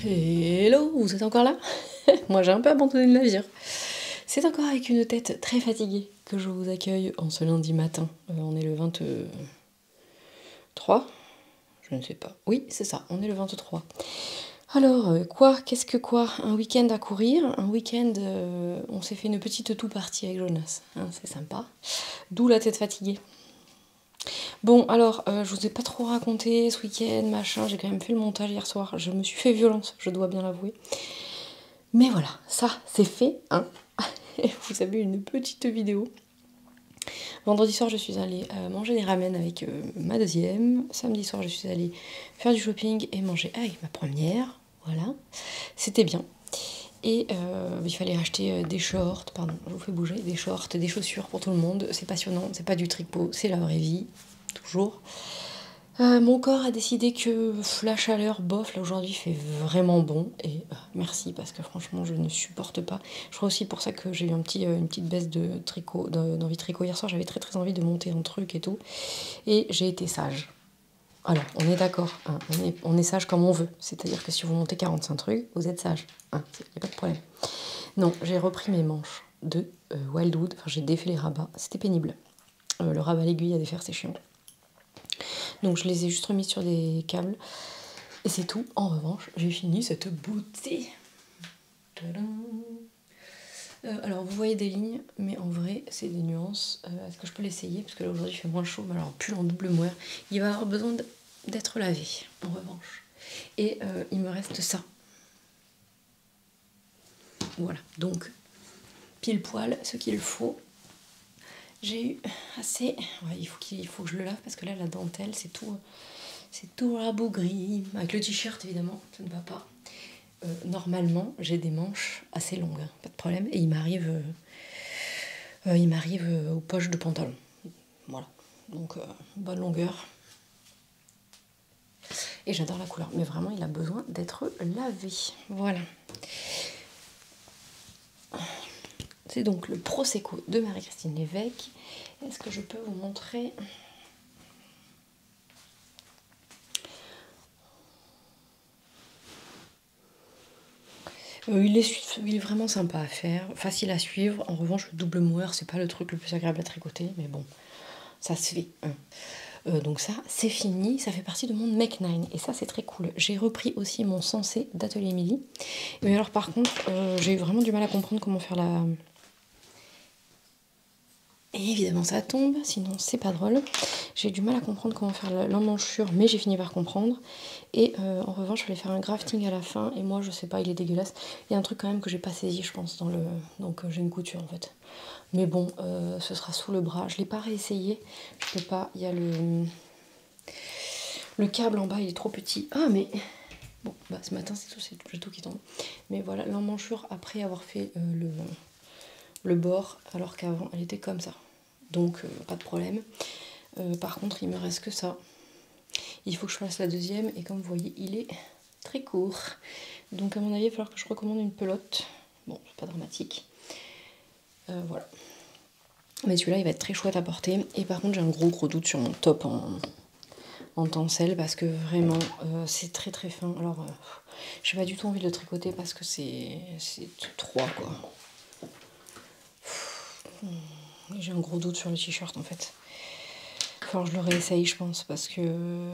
Hello, vous êtes encore là? Moi j'ai un peu abandonné le navire. C'est encore avec une tête très fatiguée que je vous accueille en ce lundi matin. On est le 23? Je ne sais pas. Oui, c'est ça, on est le 23. Alors, qu'est-ce que quoi? Un week-end à courir, un week-end, on s'est fait une petite partie avec Jonas, hein, c'est sympa. D'où la tête fatiguée. Bon, alors, je vous ai pas trop raconté ce week-end, machin, j'ai quand même fait le montage hier soir, je me suis fait violence, je dois bien l'avouer. Mais voilà, ça, c'est fait, hein. Vous avez une petite vidéo. Vendredi soir, je suis allée manger des ramen avec ma deuxième. Samedi soir, je suis allée faire du shopping et manger avec ma première. Voilà, c'était bien. Et il fallait acheter des shorts, pardon, je vous fais bouger, des shorts, des chaussures pour tout le monde. C'est passionnant, c'est pas du tricot, c'est la vraie vie, toujours. Mon corps a décidé que la chaleur, bof, là aujourd'hui fait vraiment bon. Et merci parce que franchement, je ne supporte pas. Je crois aussi pour ça que j'ai eu une petite baisse de tricot, d'envie de tricot. Hier soir, j'avais très très envie de monter un truc et tout. Et j'ai été sage. Alors, on est d'accord, hein, on est sage comme on veut. C'est-à-dire que si vous montez 45 trucs, vous êtes sage. Il n'y a pas de problème. Non, j'ai repris mes manches de Wildwood. Enfin, j'ai défait les rabats. C'était pénible. Le rabat à l'aiguille à défaire, c'est chiant. Donc je les ai juste remis sur des câbles. Et c'est tout. En revanche, j'ai fini cette beauté. Alors vous voyez des lignes, mais en vrai c'est des nuances. Est-ce que je peux l'essayer? Parce que là aujourd'hui il fait moins chaud, mais alors pull en double moire, il va avoir besoin d'être lavé, en revanche. Et il me reste ça. Voilà, donc pile poil ce qu'il faut. J'ai eu assez... Ouais, il faut que je le lave parce que là la dentelle c'est tout rabougri. Avec le t-shirt évidemment, ça ne va pas. Normalement, j'ai des manches assez longues, hein, pas de problème. Et il m'arrive aux poches de pantalon. Voilà, donc bonne longueur. Et j'adore la couleur, mais vraiment, il a besoin d'être lavé. Voilà. C'est donc le Prosecco de Marie-Christine Lévesque. Est-ce que je peux vous montrer... il est vraiment sympa à faire, facile à suivre. En revanche, le double moire, c'est pas le truc le plus agréable à tricoter, mais bon, ça se fait. Hein. Donc ça, c'est fini, ça fait partie de mon Make 9 et ça, c'est très cool. J'ai repris aussi mon Sensé d'Atelier Émilie. Mais alors par contre, j'ai eu vraiment du mal à comprendre comment faire la... Et évidemment, ça tombe, sinon c'est pas drôle. J'ai du mal à comprendre comment faire l'emmanchure, mais j'ai fini par comprendre. Et en revanche, je voulais faire un grafting à la fin, et moi, je sais pas, il est dégueulasse. Il y a un truc quand même que j'ai pas saisi, je pense, dans le... Donc j'ai une couture, en fait. Mais bon, ce sera sous le bras. Je l'ai pas réessayé, je peux pas, il y a le câble en bas, il est trop petit. Ah, mais... Bon, bah ce matin, c'est tout qui tombe. Mais voilà, l'emmanchure, après avoir fait le bord, alors qu'avant, elle était comme ça. Donc, pas de problème. Par contre, il me reste que ça. Il faut que je fasse la deuxième, et comme vous voyez, il est très court. Donc, à mon avis, il va falloir que je recommande une pelote. Bon, c'est pas dramatique. Voilà. Mais celui-là, il va être très chouette à porter. Et par contre, j'ai un gros doute sur mon top en tencel parce que vraiment c'est très très fin. Alors j'ai pas du tout envie de le tricoter parce que c'est 3 quoi. J'ai un gros doute sur le t-shirt en fait. Enfin je le réessaye je pense parce que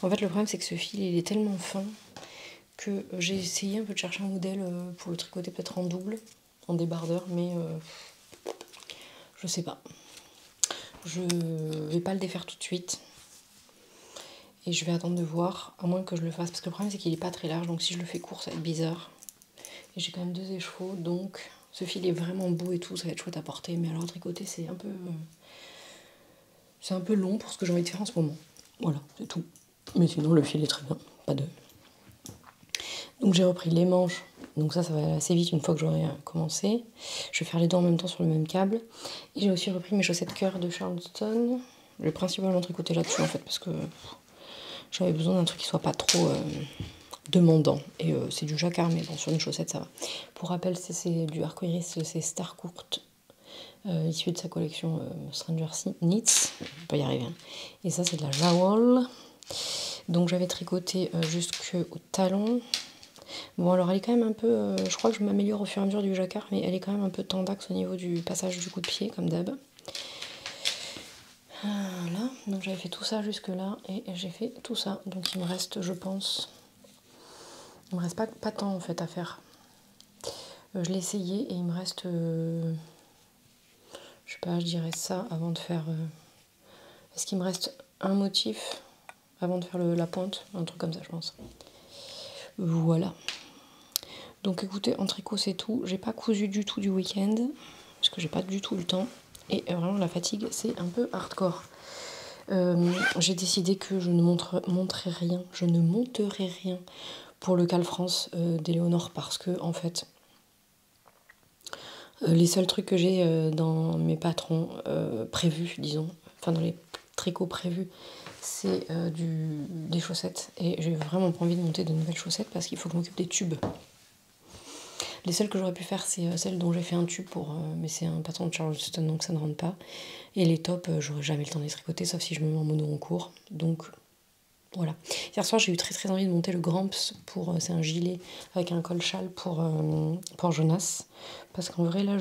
en fait le problème c'est que ce fil il est tellement fin que j'ai essayé un peu de chercher un modèle pour le tricoter peut-être en double, en débardeur, mais je sais pas. Je vais pas le défaire tout de suite. Et je vais attendre de voir, à moins que je le fasse. Parce que le problème, c'est qu'il n'est pas très large. Donc si je le fais court, ça va être bizarre. Et j'ai quand même 2 écheveaux. Donc ce fil est vraiment beau et tout. Ça va être chouette à porter. Mais alors, tricoter, c'est un peu... c'est un peu long pour ce que j'ai envie de faire en ce moment. Voilà, c'est tout. Mais sinon, le fil est très bien. Pas de... Donc j'ai repris les manches. Donc ça va aller assez vite une fois que j'aurai commencé. Je vais faire les deux en même temps sur le même câble. Et j'ai aussi repris mes chaussettes cœur de Charleston. Je vais principalement tricoter là-dessus, en fait, parce que... j'avais besoin d'un truc qui soit pas trop demandant. Et c'est du jacquard, mais bon, sur une chaussette, ça va. Pour rappel, c'est du arc-iris, c'est Starcourt, issu de sa collection Stranger Knits. On peut y arriver. Hein. Et ça, c'est de la Jawol. Donc, j'avais tricoté jusqu'au talon. Bon, alors elle est quand même un peu... je crois que je m'améliore au fur et à mesure du jacquard, mais elle est quand même un peu tendax au niveau du passage du coup de pied, comme d'hab. Voilà, donc j'avais fait tout ça jusque là, et j'ai fait tout ça. Donc il me reste, je pense... Il me reste pas tant en fait à faire. Je l'ai essayé et il me reste... je sais pas, je dirais ça avant de faire... Est-ce qu'il me reste un motif avant de faire la pointe? Un truc comme ça, je pense. Voilà. Donc écoutez, en tricot c'est tout. J'ai pas cousu du tout du week-end parce que j'ai pas du tout le temps et vraiment la fatigue c'est un peu hardcore. J'ai décidé que je ne monterai rien pour le Cal France d'Éléonore parce que en fait les seuls trucs que j'ai dans mes patrons prévus, disons, enfin dans les tricots prévus, c'est des chaussettes et j'ai vraiment pas envie de monter de nouvelles chaussettes parce qu'il faut que je m'occupe des tubes. Les seules que j'aurais pu faire, c'est celles dont j'ai fait un tube pour... mais c'est un patron de Charleston, donc ça ne rentre pas. Et les tops, j'aurais jamais le temps de les tricoter, sauf si je me mets en mono en cours. Donc, voilà. Hier soir, j'ai eu très très envie de monter le Gramps pour... c'est un gilet avec un col châle pour Jonas. Parce qu'en vrai, là,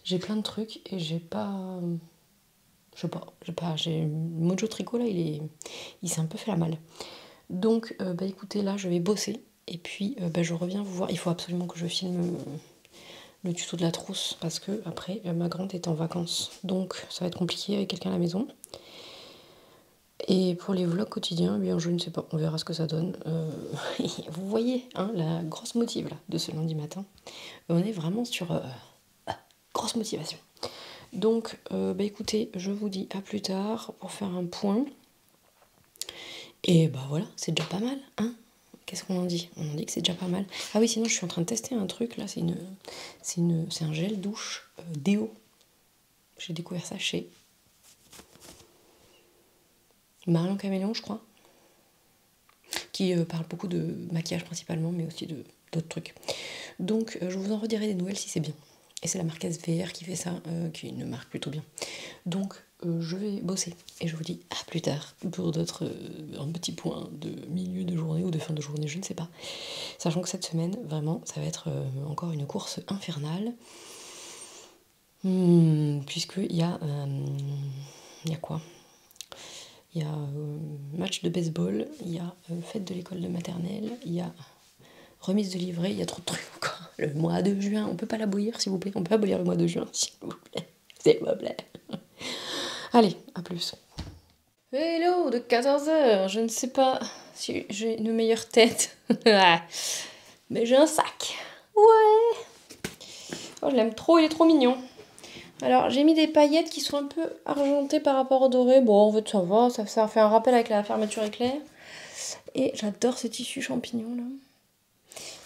j'ai plein de trucs et j'ai pas... Je sais pas, Mojo Tricot, là, il s'est un peu fait la malle. Donc, bah écoutez, là, je vais bosser. Et puis, je reviens vous voir. Il faut absolument que je filme le tuto de la trousse parce que après ma grande est en vacances. Donc, ça va être compliqué avec quelqu'un à la maison. Et pour les vlogs quotidiens, eh bien, je ne sais pas. On verra ce que ça donne. Vous voyez, hein, la grosse motive là, de ce lundi matin. On est vraiment sur grosse motivation. Donc, écoutez, je vous dis à plus tard pour faire un point. Et bah voilà, c'est déjà pas mal, hein. Qu'est-ce qu'on en dit? On en dit que c'est déjà pas mal. Ah oui, sinon je suis en train de tester un truc là, c'est un gel douche déo. J'ai découvert ça chez Marion Caméléon, je crois, qui parle beaucoup de maquillage principalement, mais aussi d'autres trucs. Donc je vous en redirai des nouvelles si c'est bien. Et c'est la marque SVR qui fait ça, qui est une marque plutôt bien. Donc je vais bosser et je vous dis à plus tard pour un petit point de milieu de journée ou de fin de journée, je ne sais pas. Sachant que cette semaine, vraiment, ça va être encore une course infernale. Puisqu'il y a... il y a quoi? Il y a match de baseball, il y a fête de l'école de maternelle, il y a remise de livret, il y a trop de trucs encore. Le mois de juin, on peut pas l'abolir s'il vous plaît? On peut abolir le mois de juin s'il vous plaît? S'il vous plaît. Allez, à plus. Hello de 14h, je ne sais pas si j'ai une meilleure tête. Mais j'ai un sac. Ouais. Oh, je l'aime trop, il est trop mignon. Alors, j'ai mis des paillettes qui sont un peu argentées par rapport au doré. Bon, en fait, ça va, ça fait un rappel avec la fermeture éclair. Et j'adore ce tissu champignon, là.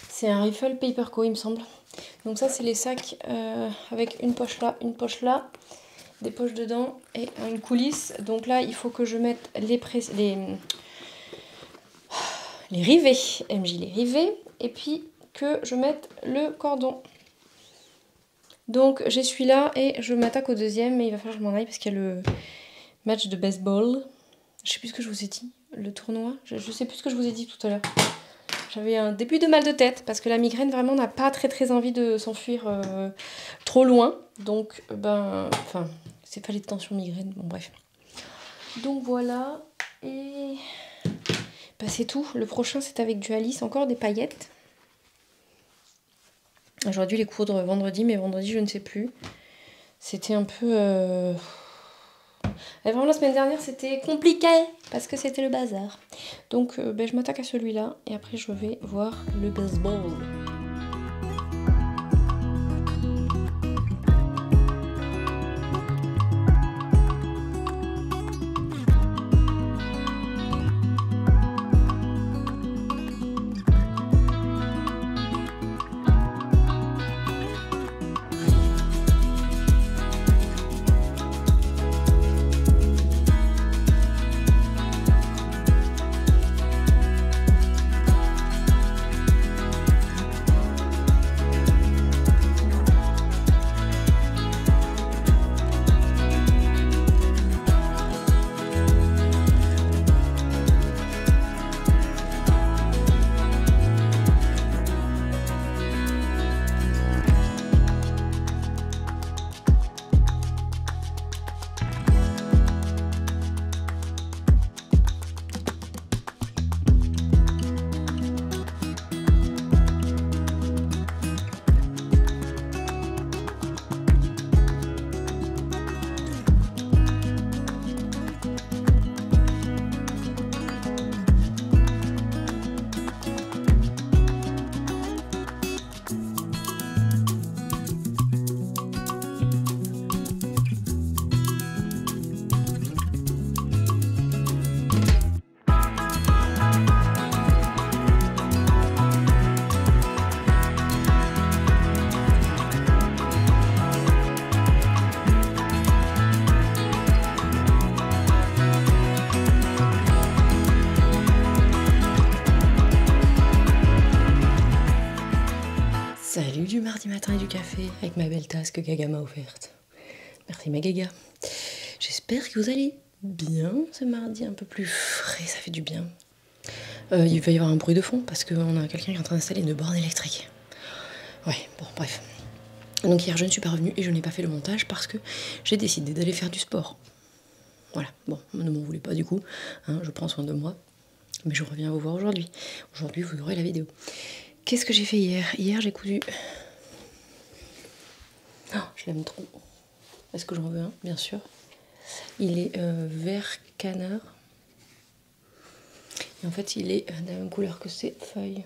C'est un Riffle Paper Co, il me semble. Donc ça, c'est les sacs avec une poche là, des poches dedans et une coulisse. Donc là, il faut que je mette les rivets, MJ, les rivets, et puis que je mette le cordon. Donc j'essuie là et je m'attaque au deuxième, mais il va falloir que je m'en aille parce qu'il y a le match de baseball. Je sais plus ce que je vous ai dit, le tournoi. Je sais plus ce que je vous ai dit tout à l'heure. J'avais un début de mal de tête parce que la migraine vraiment n'a pas très envie de s'enfuir trop loin. Donc enfin, c'est pas les tensions migraine, bon bref. Donc voilà, et c'est tout. Le prochain c'est avec du Alice, encore des paillettes. J'aurais dû les coudre vendredi, mais vendredi je ne sais plus. C'était un peu... Et vraiment la semaine dernière c'était compliqué parce que c'était le bazar. Donc je m'attaque à celui-là et après je vais voir le baseball. mardi matin et du café avec ma belle tasse que Gaga m'a offerte. Merci ma Gaga. J'espère que vous allez bien ce mardi, un peu plus frais, ça fait du bien. Il va y avoir un bruit de fond parce qu'on a quelqu'un qui est en train d'installer une borne électrique. Ouais, bon, bref. Donc hier je ne suis pas revenue et je n'ai pas fait le montage parce que j'ai décidé d'aller faire du sport. Voilà, bon, ne m'en voulez pas du coup, hein, je prends soin de moi. Mais je reviens vous voir aujourd'hui. Aujourd'hui vous aurez la vidéo. Qu'est-ce que j'ai fait hier? Hier j'ai cousu... Oh, je l'aime trop. Est-ce que j'en veux un? Bien sûr. Il est vert canard. Et en fait, il est de la même couleur que ses feuilles.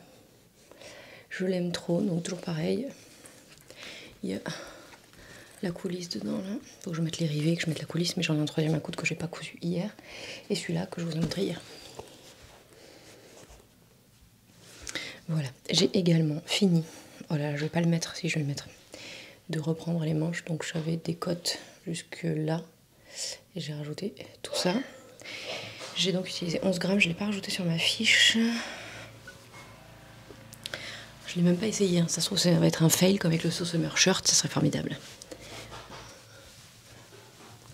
Je l'aime trop, donc toujours pareil. Il y a la coulisse dedans, là. Faut que je mette les rivets, que je mette la coulisse, mais j'en ai un troisième à coudre que j'ai pas cousu hier. Et celui-là que je vous ai montré hier. Voilà. J'ai également fini. Oh là là, je vais pas le mettre, si je vais le mettre. De reprendre les manches, donc j'avais des côtes jusque là. Et j'ai rajouté tout ça. J'ai donc utilisé 11 grammes, je ne l'ai pas rajouté sur ma fiche. Je ne l'ai même pas essayé, hein. Ça se trouve ça va être un fail comme avec le sauce summer shirt, ça serait formidable.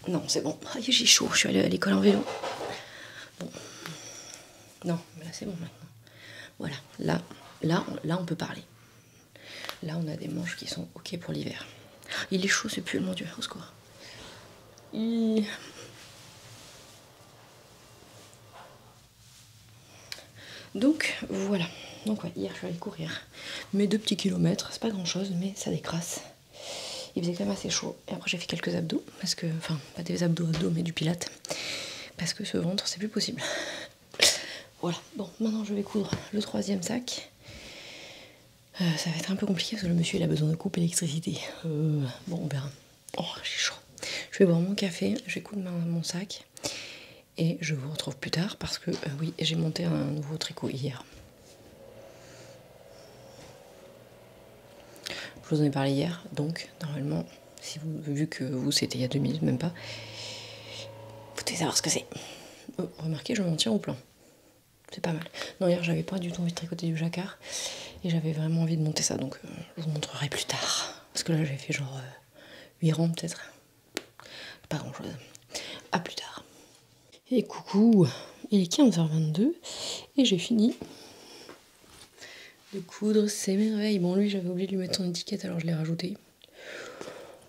Non, c'est bon, j'ai chaud, je suis allée à l'école en vélo. Bon. Non, mais là c'est bon maintenant. Voilà, là on peut parler. Là on a des manches qui sont ok pour l'hiver. Il est chaud ce pull, mon dieu, au secours. Donc voilà, donc ouais, hier je suis allée courir mes 2 petits kilomètres, c'est pas grand chose mais ça décrasse. Il faisait quand même assez chaud et après j'ai fait quelques abdos, parce que, enfin pas des abdos mais du pilate, parce que ce ventre c'est plus possible. Voilà, bon maintenant je vais coudre le 3e sac. Ça va être un peu compliqué parce que le monsieur il a besoin de coupe l'électricité. Bon on verra. Oh j'ai chaud. Je vais boire mon café, je vais coudre mon sac. Et je vous retrouve plus tard parce que oui, j'ai monté un nouveau tricot hier. Je vous en ai parlé hier, donc normalement, si vous, vu que vous c'était il y a 2 minutes, même pas, vous devez savoir ce que c'est. Remarquez, je m'en tiens au plan. C'est pas mal. Non, hier j'avais pas du tout envie de tricoter du jacquard et j'avais vraiment envie de monter ça, donc je vous montrerai plus tard. Parce que là j'ai fait genre 8 rangs peut-être. Pas grand chose. À plus tard. Et coucou, il est 15h22 et j'ai fini de coudre ces merveilles. Bon, lui, j'avais oublié de lui mettre son étiquette, alors je l'ai rajouté.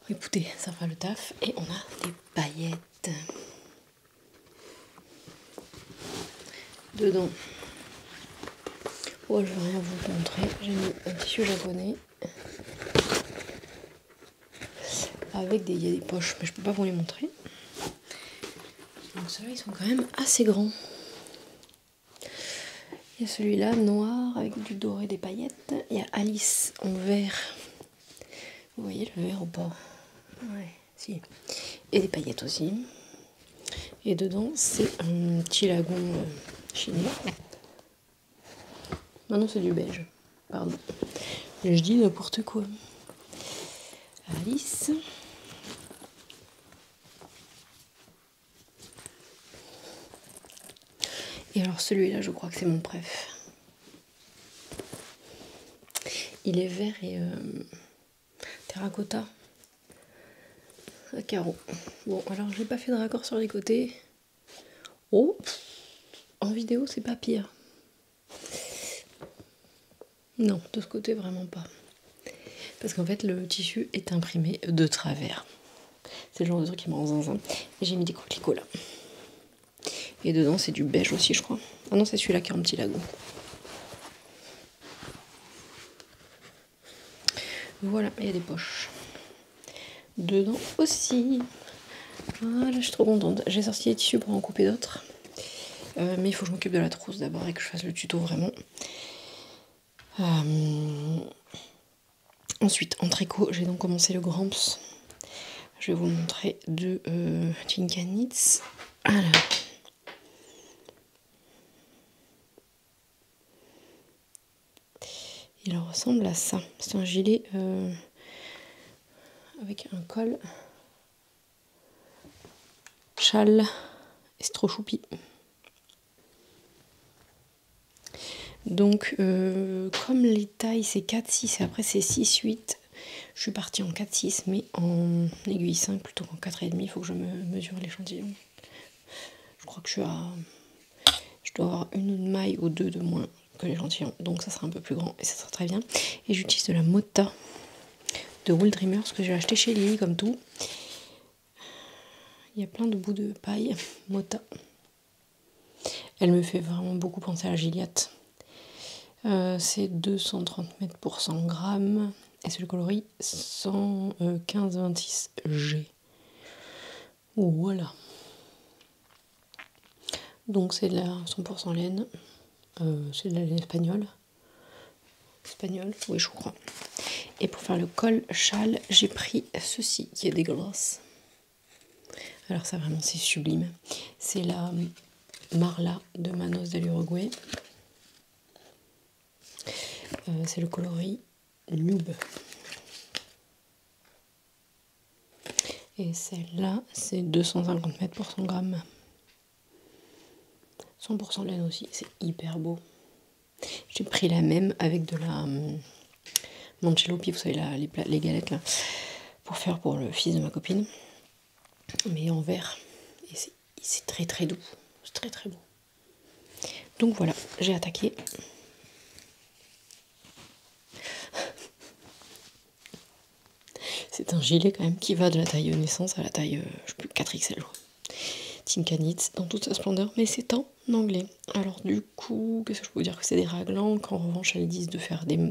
Écoutez, ça fera le taf. Et on a des paillettes. Dedans. Oh, je vais rien vous montrer. J'ai mis un tissu japonais. Avec il y a des poches, mais je peux pas vous les montrer. Donc ceux-là, ils sont quand même assez grands. Il y a celui-là, noir, avec du doré, des paillettes. Il y a Alice en vert. Vous voyez le vert ou pas? Ouais, si. Et des paillettes aussi. Et dedans, c'est un petit lagon chinois. Non, c'est du beige. Pardon. Je dis n'importe quoi. Alice. Et alors celui-là, je crois que c'est mon préf. Il est vert et terracotta à carreaux. Bon, alors j'ai pas fait de raccord sur les côtés. Oh, en vidéo c'est pas pire. Non, de ce côté vraiment pas. Parce qu'en fait le tissu est imprimé de travers. C'est le genre de truc qui me rend zinzin. Et j'ai mis des coquelicots là. Et dedans c'est du beige aussi je crois. Ah non c'est celui-là qui a un petit lagon. Voilà, il y a des poches. Dedans aussi. Voilà, je suis trop contente. J'ai sorti les tissus pour en couper d'autres. Mais il faut que je m'occupe de la trousse d'abord et que je fasse le tuto vraiment. Ensuite, en tricot, j'ai donc commencé le Gramps. Je vais vous montrer de Tinka Knits. Alors. Il ressemble à ça. C'est un gilet avec un col châle. Et c'est trop choupi. Donc, comme les tailles c'est 4, 6 et après c'est 6, 8, Je suis partie en 4,6 mais en aiguille 5 plutôt qu'en 4,5. Il faut que je me mesure l'échantillon. Je crois que je dois avoir une maille ou deux de moins que l'échantillon. Donc ça sera un peu plus grand et ça sera très bien. Et j'utilise de la Mota de Wool Dreamers que j'ai acheté chez Lily comme tout. Il y a plein de bouts de paille Mota. Elle me fait vraiment beaucoup penser à la Gilliatt. C'est 230 mètres pour 100 grammes. Et c'est le coloris 115-26G. Voilà. Donc c'est de la 100% laine. C'est de la laine espagnole. Espagnole, oui je crois. Et pour faire le col châle, j'ai pris ceci qui est dégueulasse. Alors ça vraiment c'est sublime. C'est la Marla de Manos de l'Uruguay. C'est le coloris Nube. Et celle-là, c'est 250 mètres pour 100 grammes. 100% laine aussi, c'est hyper beau. J'ai pris la même avec de la Mancellopi, vous savez, les galettes là, pour faire pour le fils de ma copine. Mais en vert. Et c'est très très doux. C'est très très beau. Donc voilà, j'ai attaqué. C'est un gilet quand même qui va de la taille naissance à la taille, je sais plus, 4XL. Tinkanitz dans toute sa splendeur, mais c'est en anglais. Alors du coup, qu'est-ce que je peux vous dire, que c'est des raglans, qu'en revanche elles disent de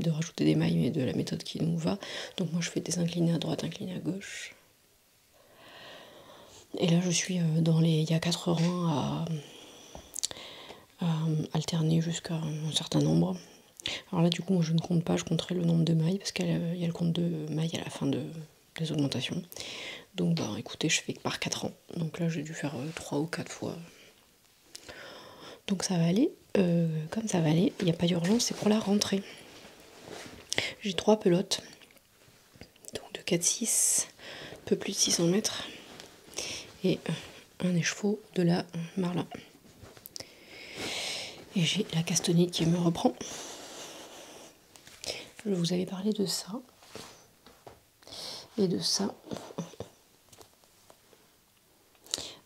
rajouter des mailles, mais de la méthode qui nous va. Donc moi je fais des inclinés à droite, inclinés à gauche. Et là je suis il y a 4 rangs à alterner jusqu'à un certain nombre. Alors là du coup moi je ne compte pas, je compterai le nombre de mailles parce qu'il y a le compte de mailles à la fin des augmentations. Donc bah écoutez, je fais par 4 ans. Donc là j'ai dû faire 3 ou 4 fois. Donc ça va aller, comme ça va aller, il n'y a pas d'urgence, c'est pour la rentrée. J'ai 3 pelotes, donc de 4,6, un peu plus de 600 mètres, et un écheveau de la Marla. Et j'ai la Castonite qui me reprend. Je vous avais parlé de ça, et de ça.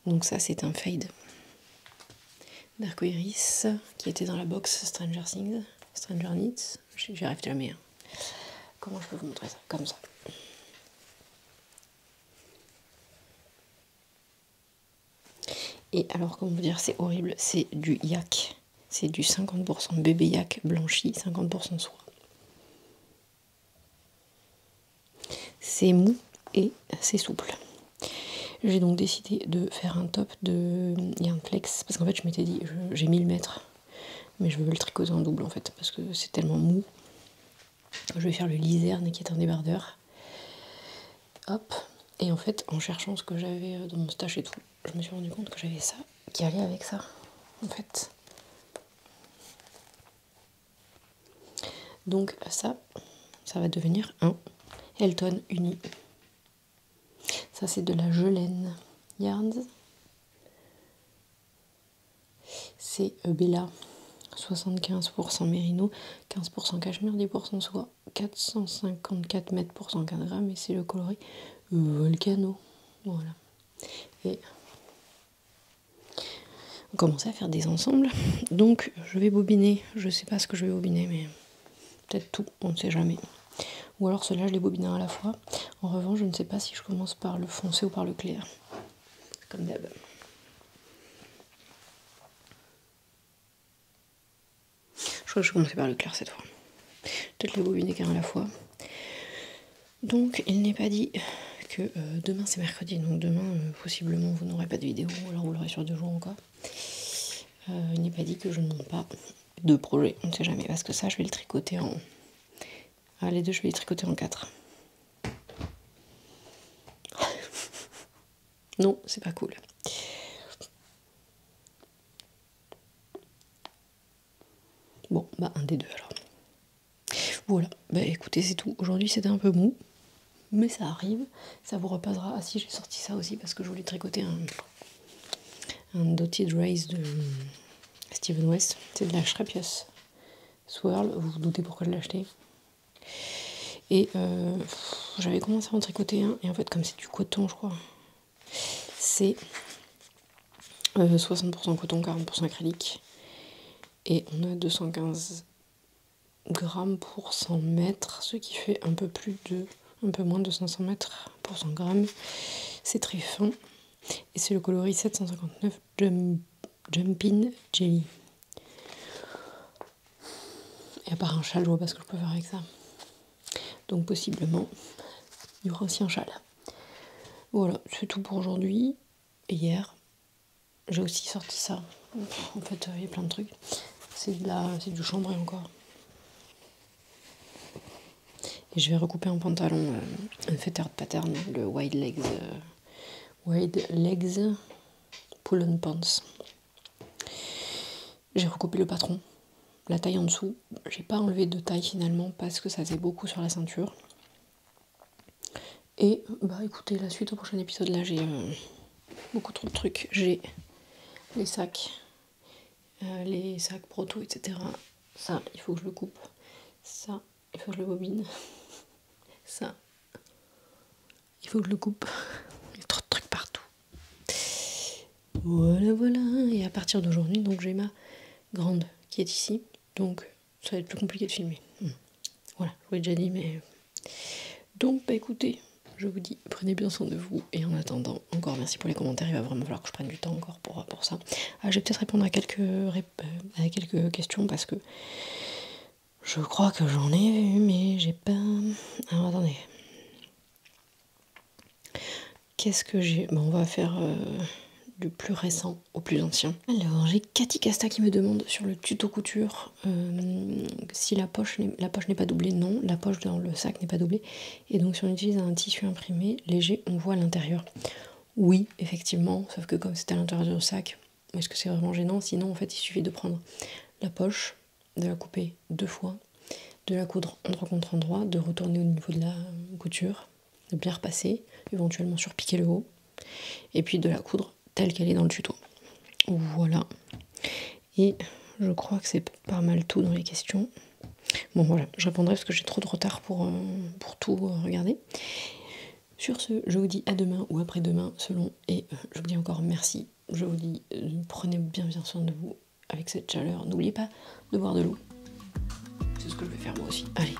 Donc ça c'est un fade d'arcoiris qui était dans la box Stranger Things, Stranger Knits, j'y arrive jamais. Hein. Comment je peux vous montrer ça? Comme ça. Et alors, comment vous dire, c'est horrible, c'est du yak. C'est du 50% bébé yak blanchi, 50% soie. C'est mou et c'est souple. J'ai donc décidé de faire un top de Yarn Flex, parce qu'en fait je m'étais dit, j'ai 1000 mètres, mais je veux le tricoter en double en fait, parce que c'est tellement mou. Je vais faire le Lizerne qui est un débardeur. Hop, et en fait en cherchant ce que j'avais dans mon stash et tout, je me suis rendu compte que j'avais ça qui allait avec ça, en fait. Donc ça va devenir un Elton uni. Ça c'est de la Gelaine Yarns. C'est Bella, 75% mérino, 15% cachemire, 10% soie, 454 mètres pour 115 grammes, et c'est le coloris Volcano. Voilà. Et on commence à faire des ensembles. Donc je vais bobiner, je sais pas ce que je vais bobiner, mais peut-être tout, on ne sait jamais. Ou alors ceux-là je les bobine à la fois. En revanche, je ne sais pas si je commence par le foncé ou par le clair. Comme d'hab. Je crois que je vais commencer par le clair cette fois. Peut-être les bobiner qu'un à la fois. Donc il n'est pas dit que demain c'est mercredi, donc demain possiblement vous n'aurez pas de vidéo, ou alors vous l'aurez sur 2 jours encore. Il n'est pas dit que je ne monte pas de projet, on ne sait jamais, parce que ça je vais le tricoter en... Ah, les deux je vais les tricoter en 4. Non, c'est pas cool. Bon, bah un des deux alors. Voilà, bah écoutez, c'est tout. Aujourd'hui c'était un peu mou, mais ça arrive, ça vous repassera. Ah si, j'ai sorti ça aussi parce que je voulais tricoter un Dotted Race de Steven West. C'est de la Schrapius Swirl, vous vous doutez pourquoi je l'ai acheté. Et j'avais commencé à en tricoter un, et en fait comme c'est du coton je crois, c'est 60% coton, 40% acrylique, et on a 215 grammes pour 100 mètres, ce qui fait un peu moins de 500 mètres pour 100 grammes. C'est très fin, et c'est le coloris 759 Jumpin' Jelly. Et à part un châle, je vois pas ce que je peux faire avec ça. Donc possiblement, il y aura aussi un châle. Voilà, c'est tout pour aujourd'hui. Et hier, j'ai aussi sorti ça. En fait, il y a plein de trucs. C'est du chambray encore. Et je vais recouper un pantalon, un fettered pattern, le wide legs pull-on pants. J'ai recoupé le patron, la taille en dessous. J'ai pas enlevé de taille finalement parce que ça faisait beaucoup sur la ceinture. Et bah écoutez, la suite au prochain épisode, là j'ai beaucoup trop de trucs. J'ai les sacs proto, etc. Ça, il faut que je le coupe. Ça, il faut que je le bobine. Ça, il faut que je le coupe. Il y a trop de trucs partout. Voilà. Et à partir d'aujourd'hui, donc j'ai ma grande qui est ici. Donc ça va être plus compliqué de filmer. Voilà, je vous l'ai déjà dit, mais... Donc, bah écoutez, je vous dis, prenez bien soin de vous. Et en attendant, encore merci pour les commentaires. Il va vraiment falloir que je prenne du temps encore pour ça. Je vais peut-être répondre à quelques questions parce que je crois que j'en ai vu, mais j'ai pas... Alors, attendez. Qu'est-ce que j'ai... Bon, on va faire du plus récent au plus ancien. Alors, j'ai Cathy Casta qui me demande sur le tuto couture si la poche n'est pas doublée. Non, la poche dans le sac n'est pas doublée. Et donc, si on utilise un tissu imprimé léger, on voit l'intérieur. Oui, effectivement, sauf que comme c'est à l'intérieur du sac, est-ce que c'est vraiment gênant? Sinon, en fait, il suffit de prendre la poche, de la couper 2 fois, de la coudre endroit contre endroit, de retourner au niveau de la couture, de bien repasser, éventuellement surpiquer le haut, et puis de la coudre telle qu'elle est dans le tuto. Voilà. Et je crois que c'est pas mal tout dans les questions. Bon voilà, je répondrai parce que j'ai trop de retard pour tout regarder. Sur ce, je vous dis à demain ou après-demain selon, et je vous dis encore merci. Je vous dis, prenez bien soin de vous avec cette chaleur. N'oubliez pas de boire de l'eau. C'est ce que je vais faire moi aussi. Allez.